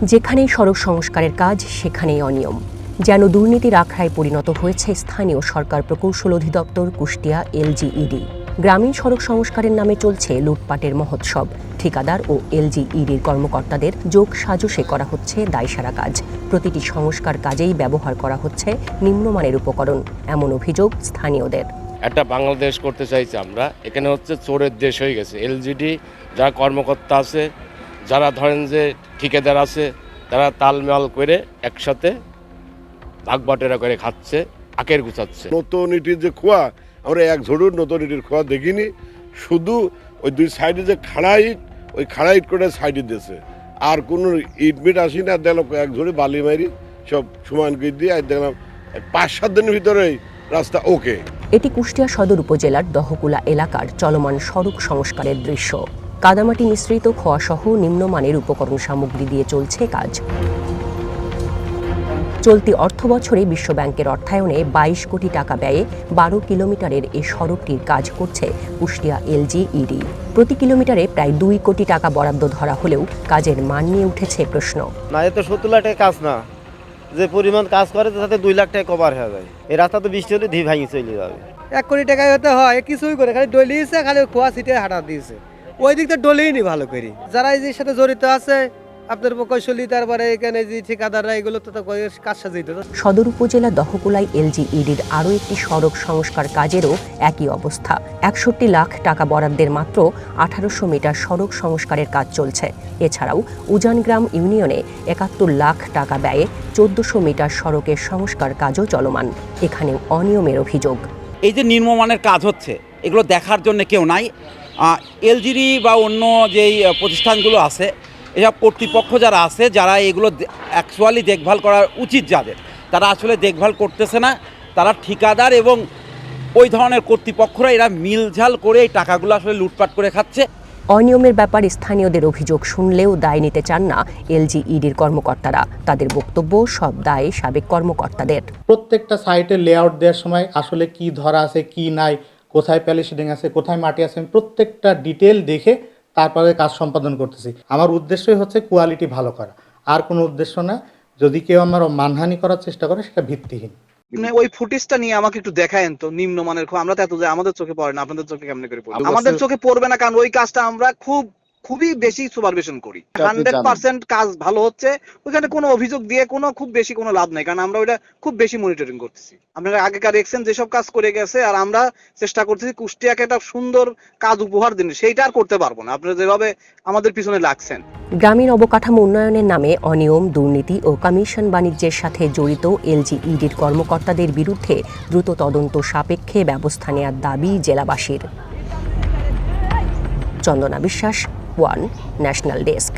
যেখানেই সড়ক সংস্কারের কাজ সেখানেই অনিয়ম, যেন দুর্নীতির আখড়ায় পরিণত হয়েছে স্থানীয় সরকার প্রকৌশল অধিদপ্তর কুষ্টিয়া এলজিইডি। গ্রামীণ সড়ক সংস্কারের নামে চলছে লুটপাটের মহোৎসব। ঠিকাদার ও এলজিইডির কর্মকর্তাদের যোগ সাজশে করা হচ্ছে দায়সারা কাজ। প্রতিটি সংস্কার কাজেই ব্যবহার করা হচ্ছে নিম্নমানের উপকরণ, এমন অভিযোগ স্থানীয়দের। একটা বাংলাদেশ করতে চাইছি আমরা, এখানে হচ্ছে চোরের দেশ হয়ে গেছে। এলজিডি যারা কর্মকর্তা আছে, যারা ধরেন যে ঠিকাদার আছে, তারা তালমেল করে একসাথে ভাগবাটেরা করে খাচ্ছে, আকের গুছাচ্ছে। নতুন ইটির যে খোয়া, আমরা এক ঝড়ুর নতুন ইটির খোয়া দেখিনি, শুধু ওই দুই সাইডে যে খাড়া ইট, ওই খাড়া ইট করে সাইডে দিয়েছে, আর কোনো ইট মিট আসি না। দেখলাম এক ঝড়ে বালি মারি সব সমান করে দিয়ে, আর দেখলাম 5-7 দিনের ভিতরেই রাস্তা ওকে। এটি কুষ্টিয়া সদর উপজেলার দহকুলা এলাকার চলমান সড়ক সংস্কারের দৃশ্য। কাদামাটি মিশ্রিত খোয়াসহ নিম্নমানের উপকরণ সামগ্রী দিয়ে চলছে কাজ। চলতি অর্থবছরে বিশ্বব্যাংকের অর্থায়নে 22 কোটি টাকা ব্যয়ে 12 কিলোমিটারের এই সড়কটির কাজ করছে কুষ্টিয়া এলজিইডি। প্রতি কিলোমিটারে প্রায় 2 কোটি টাকা বরাদ্দ ধরা হলেও কাজের মান নিয়ে উঠেছে প্রশ্ন। না, এ তো 70 লাখ টাকা কাজ না, যে পরিমাণ কাজ করে তাতে 2 লাখ টাকা কভার হয়ে যায়। এই রাস্তা তো বৃষ্টি হলে ধী ভাঙি চলে যাবে। 1 কোটি টাকায় হতে হয় কিছুই করে, খালি ডলিয়েছে, খালি খোয়া ছিটে হাঁটা দিয়েছে। ওই দিকটা ডলেই নি ভালো করি। যারা এই সাথে জড়িত আছে, আপনার প্রকৌশলী, তারপরে এখানে যে ঠিকাদাররা, এগুলো তো কাজ সাজিত। সদর উপজেলা দহকুলায় এলজিইডির আরও একটি সড়ক সংস্কার কাজেরও একই অবস্থা। 61 লাখ টাকা বরাদ্দের মাত্র 1800 মিটার সড়ক সংস্কারের কাজ চলছে। এছাড়াও উজানগ্রাম ইউনিয়নে 71 লাখ টাকা ব্যয়ে 1400 মিটার সড়কের সংস্কার কাজও চলমান। এখানে অনিয়মের অভিযোগ। এই যে নিম্নমানের কাজ হচ্ছে, এগুলো দেখার জন্য কেউ নাই। এলজিডি বা অন্য যেই প্রতিষ্ঠানগুলো আছে, এসব কর্তৃপক্ষ যারা আছে, যারা এগুলো অ্যাকচুয়ালি দেখভাল করা উচিত, যাদের তারা আসলে দেখভাল করতেছে না। তারা ঠিকাদার এবং ওই ধরনের কর্তৃপক্ষরা এরা মিলঝাল করে এই টাকাগুলো আসলে লুটপাট করে খাচ্ছে। অনিয়মের ব্যাপারে স্থানীয়দের অভিযোগ শুনলেও দায় নিতে চান না এলজিইডির কর্মকর্তারা। তাদের বক্তব্য, সব দায় সাবেক কর্মকর্তাদের। প্রত্যেকটা সাইটের লেআউট দেওয়ার সময় আসলে কি ধরা আছে, কি নাই, কোথায় প্যালিশেডিং আছে, কোথায় মাটি আছে, প্রত্যেকটা ডিটেল দেখে তারপরে কাজ সম্পাদন করতেছি। আমার উদ্দেশ্যই হচ্ছে কোয়ালিটি ভালো করা, আর কোনো উদ্দেশ্য না। যদি কেউ আমার মানহানি করার চেষ্টা করে, সেটা ভিত্তিহীন। ওই ফুটেজটা নিয়ে আমাকে একটু দেখায়েন তো। নিম্নমানের আমরা তো এত যে আমাদের চোখে পড়ে না, আপনাদের চোখে কেমনে করে পড়ে? আমাদের চোখে পড়বে না, কারণ ওই কাজটা আমরা খুবই বেশি সুপারভিশন করি। 100% কাজ ভালো হচ্ছে, ওইখানে কোনো অভিযোগ দিয়ে খুব বেশি কোনো লাভ নাই, কারণ আমরা ওইটা খুব বেশি মনিটরিং করতেছি। আপনারা আগেকার দেখছেন যেসব কাজ করে গেছে, আর আমরা চেষ্টা করতেছি কুষ্টিয়াকে একটা সুন্দর কাজ উপহার দিন। সেইটা আর করতে পারবো না আপনারা যেভাবে আমাদের পিছনে লাগছেন। গ্রামীণ অবকাঠামো উন্নয়নের নামে অনিয়ম, দুর্নীতি ও কমিশন বাণিজ্যের সাথে জড়িত এলজিইডির কর্মকর্তাদের বিরুদ্ধে দ্রুত তদন্ত সাপেক্ষে ব্যবস্থা নেওয়ার দাবি জেলাবাসীর। চন্দনা বিশ্বাস, ওয়ান ন্যাশনাল ডেস্ক।